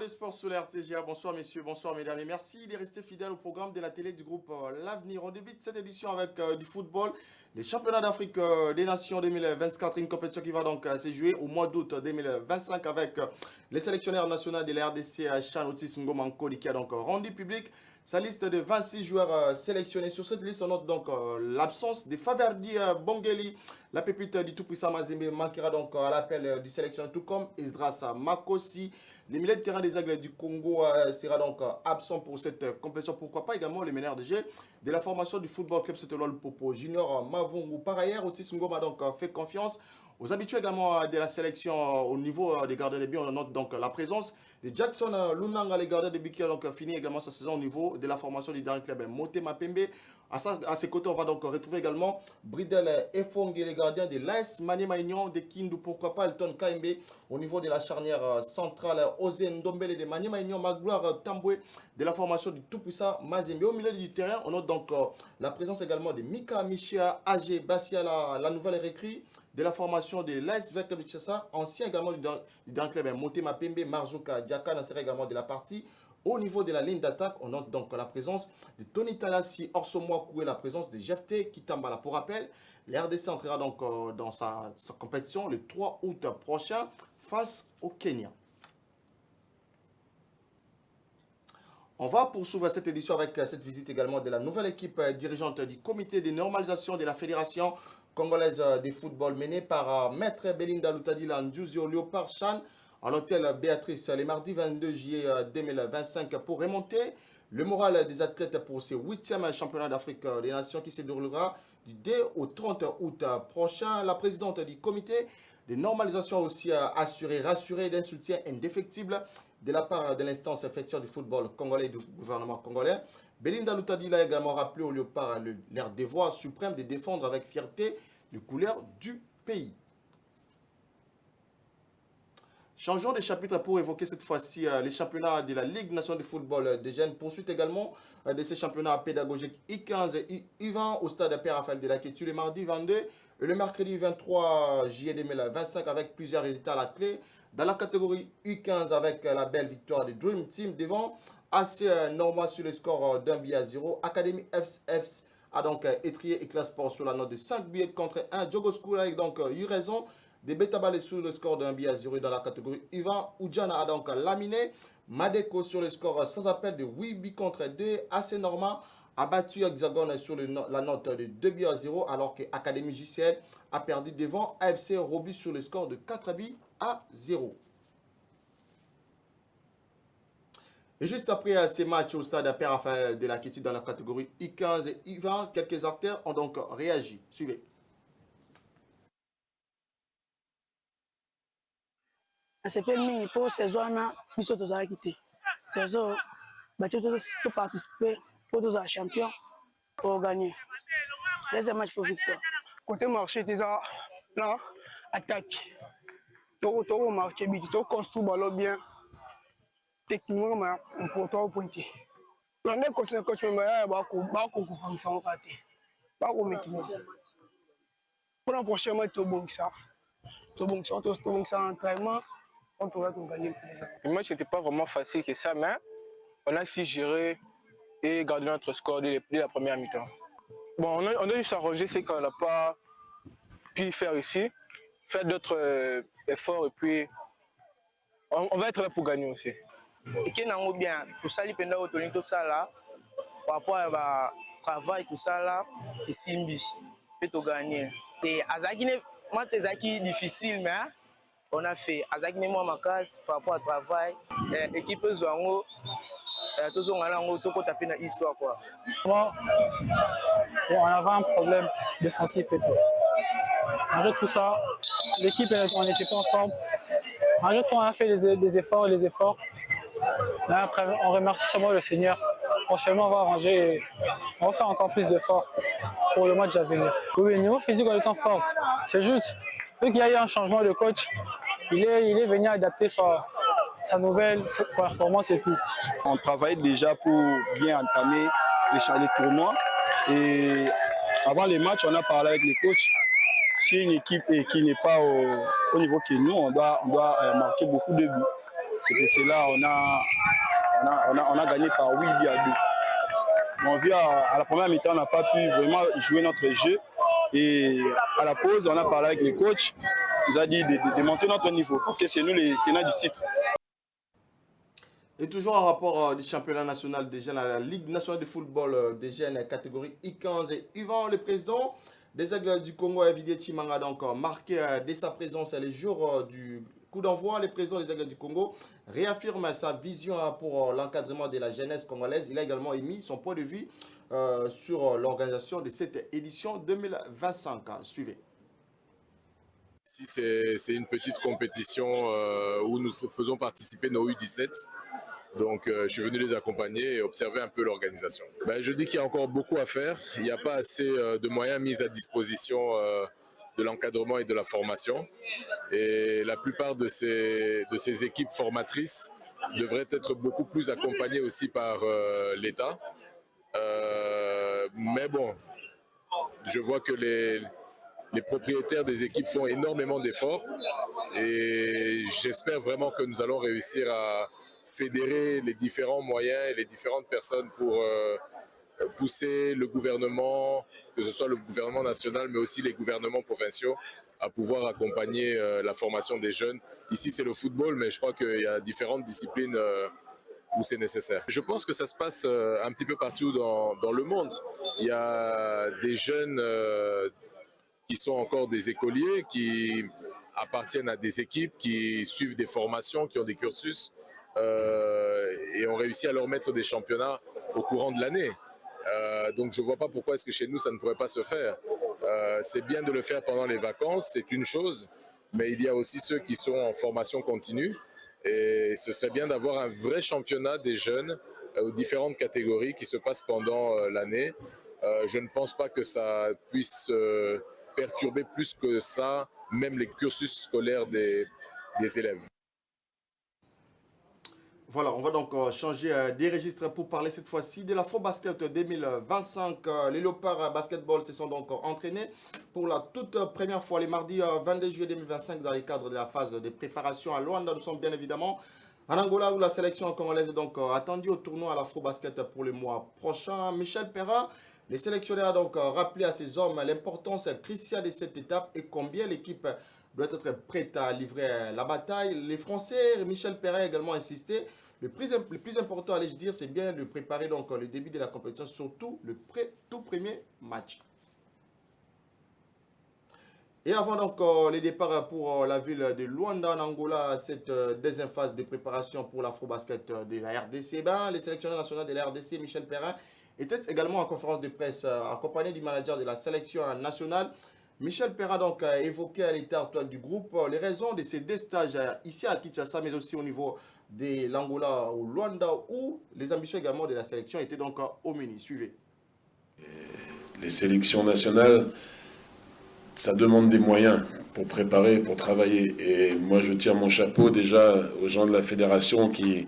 Sport sur la RTGA. Bonsoir messieurs, bonsoir mesdames et merci de rester fidèles au programme de la télé du groupe L'Avenir. On débute cette édition avec du football, les championnats d'Afrique des Nations 2024, une compétition qui va donc se jouer au mois d'août 2025 avec les sélectionneurs nationaux de la RDC, Chan Otis Ngomanko, qui a donc rendu public sa liste de 26 joueurs sélectionnés. Sur cette liste, on note donc l'absence de Faverdi Bongeli, la pépite du tout-puissant Mazembe manquera donc à l'appel du sélectionneur, tout comme Esdras Makosi. Le milieu de terrain des Aigles du Congo sera donc absent pour cette compétition. Pourquoi pas également le meneur de jeu de la formation du Football Club Sotelol Popo Junior Mavungu. Par ailleurs, Otis Ngoma a donc fait confiance aux habitués également de la sélection au niveau des gardiens de but. On note donc la présence de Jackson Lunanga, les gardiens de but qui a donc fini également sa saison au niveau de la formation du dernier club Motema Pembe. À ses côtés, on va donc retrouver également Bridel Efongue, les gardiens de l'AS Maniema Union de Kindu. Pourquoi pas Elton KMB au niveau de la charnière centrale. Ozen Ndombele de Maniema Union, Magloire Tamboué de la formation du tout-puissant Mazembe. Au milieu du terrain, on note donc la présence également de Mika Michia, Agé Bassia, la nouvelle recrue de la formation de l'AS Club de Tchassa, ancien également du dernier club Motema Pembe, Marzuka Diakana serait également de la partie. Au niveau de la ligne d'attaque, on note donc la présence de Tony Talassi, Orsomo et la présence de Jefte Kitambala. Pour rappel, la RDC entrera donc dans sa compétition le 3 août prochain face au Kenya. On va poursuivre cette édition avec cette visite également de la nouvelle équipe dirigeante du comité de normalisation de la Fédération congolaise de football menée par Maître Belinda Lutadila Ndjuzio Léopard Chan à l'hôtel Béatrice le mardi 22 juillet 2025 pour remonter le moral des athlètes pour ce 8e championnat d'Afrique des Nations qui se déroulera du 2 au 30 août prochain. La présidente du comité de normalisation a aussi rassuré d'un soutien indéfectible de la part de l'instance fêtière du football congolais et du gouvernement congolais. Belinda Lutadila a également rappelé au Léopard leur devoir suprême de défendre avec fierté les couleurs du pays. Changeons de chapitre pour évoquer cette fois-ci les championnats de la Ligue nationale de football des jeunes. Poursuite également de ces championnats pédagogiques I15 et I20 au stade Père Raphaël de la Kétu le mardi 22 et le mercredi 23 juillet 2025 avec plusieurs résultats à la clé. Dans la catégorie U15 avec la belle victoire des Dream Team devant AC Norma sur le score d'un but à 0. Académie FF a donc étrié et classe sport sur la note de 5 buts contre 1. Jogo School a donc eu raison de Betabalé sur le score d'un but à 0 dans la catégorie U20. Oudjana a donc laminé Madeko sur le score sans appel de 8 buts contre 2. AC Norma a battu Hexagone sur la note de 2 buts à 0 alors que Académie JCL a perdu devant AFC Roby sur le score de 4 buts à 0. Et juste après ces matchs au stade Père Raphaël de la Kétu dans la catégorie I15 et I20, quelques acteurs ont donc réagi. Suivez. C'est permis pour saison na biso tozalaki te saison bato to participer pour tous champion pour gagner deuxième match pour victoire côté marché déjà là attaque to marqué but to construit ballon bien techniquement mais pour toi pointer on est conscient que tu me ba ko comme ça on raté ba ko maintenant pour la prochaine match to bon ça entraînement. Le match n'était pas vraiment facile que ça, mais on a su gérer et garder notre score dès la première mi-temps. Bon, on a dû s'arranger ce qu'on n'a pas pu faire ici, faire d'autres efforts et puis on va être là pour gagner aussi. Et qui est bien, tout ça, tout ça là, par rapport à travail, tout ça là, et Simbi, peut gagner. Et Azakine, moi, c'est difficile, mais on a fait Azakine, moi, ma case, par rapport au travail, équipe Zouango, tous on a tapé dans l'histoire. Bon, on avait un problème défensif et tout. Malgré tout ça, l'équipe, on n'était pas en forme. Malgré tout, on a fait des efforts et les efforts. Là, après, on remercie seulement le Seigneur. Prochainement, on va arranger et on va faire encore plus d'efforts pour le match à venir. Oui, le niveau physique, on est en forme. C'est juste, vu qu'il y a eu un changement de coach, il est venu adapter sa nouvelle performance et tout. On travaille déjà pour bien entamer les tournois. Et avant les matchs, on a parlé avec les coachs. Si une équipe qui n'est pas au niveau que nous, on doit marquer beaucoup de buts. C'est là on a gagné par 8 buts à 2. On vit à la première mi-temps, on n'a pas pu vraiment jouer notre jeu. Et à la pause, on a parlé avec les coachs. Il nous a dit de monter notre niveau parce que c'est nous les tenants du titre. Et toujours en rapport du championnat national des jeunes à la Ligue nationale de football des jeunes catégorie I15 et U20, le président des Aigles du Congo, Evidie Chimanga, donc marqué dès sa présence les jours du coup d'envoi. Le président des Aigles du Congo réaffirme sa vision pour l'encadrement de la jeunesse congolaise. Il a également émis son point de vue sur l'organisation de cette édition 2025. Suivez. Ici, c'est une petite compétition où nous faisons participer nos U17. Donc, je suis venu les accompagner et observer un peu l'organisation. Je dis qu'il y a encore beaucoup à faire. Il n'y a pas assez de moyens mis à disposition de l'encadrement et de la formation. Et la plupart de ces équipes formatrices devraient être beaucoup plus accompagnées aussi par l'État. Mais bon, je vois que les propriétaires des équipes font énormément d'efforts et j'espère vraiment que nous allons réussir à fédérer les différents moyens et les différentes personnes pour pousser le gouvernement, que ce soit le gouvernement national mais aussi les gouvernements provinciaux, à pouvoir accompagner la formation des jeunes. Ici c'est le football, mais je crois qu'il y a différentes disciplines où c'est nécessaire. Je pense que ça se passe un petit peu partout dans le monde. Il y a des jeunes qui sont encore des écoliers, qui appartiennent à des équipes, qui suivent des formations, qui ont des cursus et ont réussi à leur mettre des championnats au courant de l'année. Donc je ne vois pas pourquoi est-ce que chez nous ça ne pourrait pas se faire. C'est bien de le faire pendant les vacances, c'est une chose, mais il y a aussi ceux qui sont en formation continue et ce serait bien d'avoir un vrai championnat des jeunes aux différentes catégories qui se passe pendant l'année. Je ne pense pas que ça puisse perturber plus que ça, même les cursus scolaires des élèves. Voilà, on va donc changer des registres pour parler cette fois-ci de l'Afro-Basket 2025. Les Léopards Basketball se sont donc entraînés pour la toute première fois les mardis 22 juillet 2025 dans le cadre de la phase de préparation à Luanda. Nous sommes bien évidemment en Angola où la sélection congolaise est donc attendue au tournoi à l'Afro-Basket pour le mois prochain. Michel Perrin, les sélectionneurs a donc rappelé à ces hommes l'importance cruciale de cette étape et combien l'équipe doit être prête à livrer la bataille. Les Français, Michel Perrin a également insisté. Le plus important, allais-je dire, c'est bien de préparer donc le début de la compétition, surtout le tout premier match. Et avant donc les départs pour la ville de Luanda en Angola, cette deuxième phase de préparation pour l'Afro-Basket de la RDC, les sélectionneurs nationaux de la RDC, Michel Perrin, était également en conférence de presse accompagné du manager de la sélection nationale. Michel Perrin donc a évoqué à l'état actuel du groupe les raisons de ces deux stages ici à Kinshasa, mais aussi au niveau de l'Angola ou Luanda, où les ambitions également de la sélection étaient donc au menu. Suivez. Les sélections nationales, ça demande des moyens pour préparer, pour travailler. Et moi, je tire mon chapeau déjà aux gens de la fédération qui,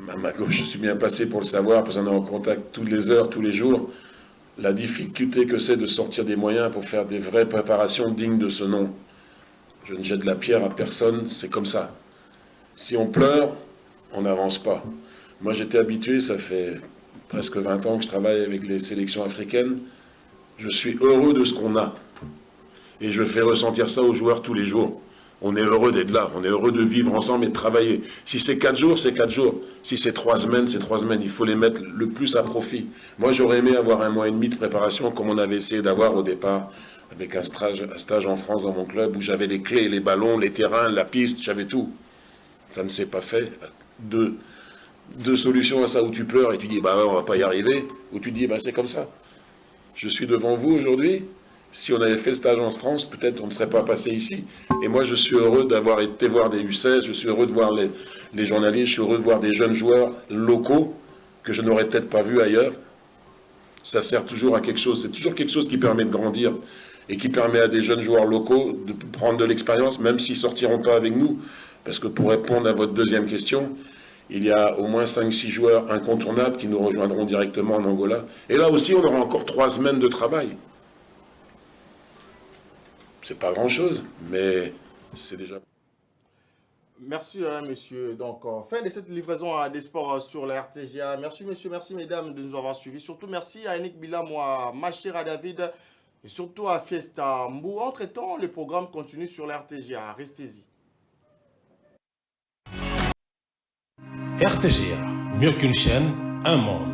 à ma gauche, je suis bien placé pour le savoir, parce qu'on est en contact toutes les heures, tous les jours. La difficulté que c'est de sortir des moyens pour faire des vraies préparations dignes de ce nom. Je ne jette la pierre à personne, c'est comme ça. Si on pleure, on n'avance pas. Moi, j'étais habitué, ça fait presque 20 ans que je travaille avec les sélections africaines. Je suis heureux de ce qu'on a. Et je fais ressentir ça aux joueurs tous les jours. On est heureux d'être là, on est heureux de vivre ensemble et de travailler. Si c'est 4 jours, c'est 4 jours. Si c'est 3 semaines, c'est 3 semaines. Il faut les mettre le plus à profit. Moi, j'aurais aimé avoir 1 mois et demi de préparation comme on avait essayé d'avoir au départ avec un stage en France dans mon club où j'avais les clés, les ballons, les terrains, la piste, j'avais tout. Ça ne s'est pas fait. Deux solutions à ça, où tu pleures et tu dis on va pas y arriver, ou tu dis c'est comme ça. Je suis devant vous aujourd'hui. Si on avait fait le stage en France, peut-être on ne serait pas passé ici. Et moi, je suis heureux d'avoir été voir des U16, je suis heureux de voir les journalistes, je suis heureux de voir des jeunes joueurs locaux que je n'aurais peut-être pas vus ailleurs. Ça sert toujours à quelque chose. C'est toujours quelque chose qui permet de grandir et qui permet à des jeunes joueurs locaux de prendre de l'expérience, même s'ils ne sortiront pas avec nous. Parce que pour répondre à votre deuxième question, il y a au moins 5-6 joueurs incontournables qui nous rejoindront directement en Angola. Et là aussi, on aura encore 3 semaines de travail. C'est pas grand-chose, mais c'est déjà... Merci, monsieur. Donc, fin de cette livraison à des sports sur la RTGA. Merci, monsieur, merci, mesdames, de nous avoir suivis. Surtout, merci à Yannick Bilam, à Machira David et surtout à Fiesta Mbou. Entre-temps, le programme continue sur la RTGA. Restez-y. RTGA, mieux qu'une chaîne, un monde.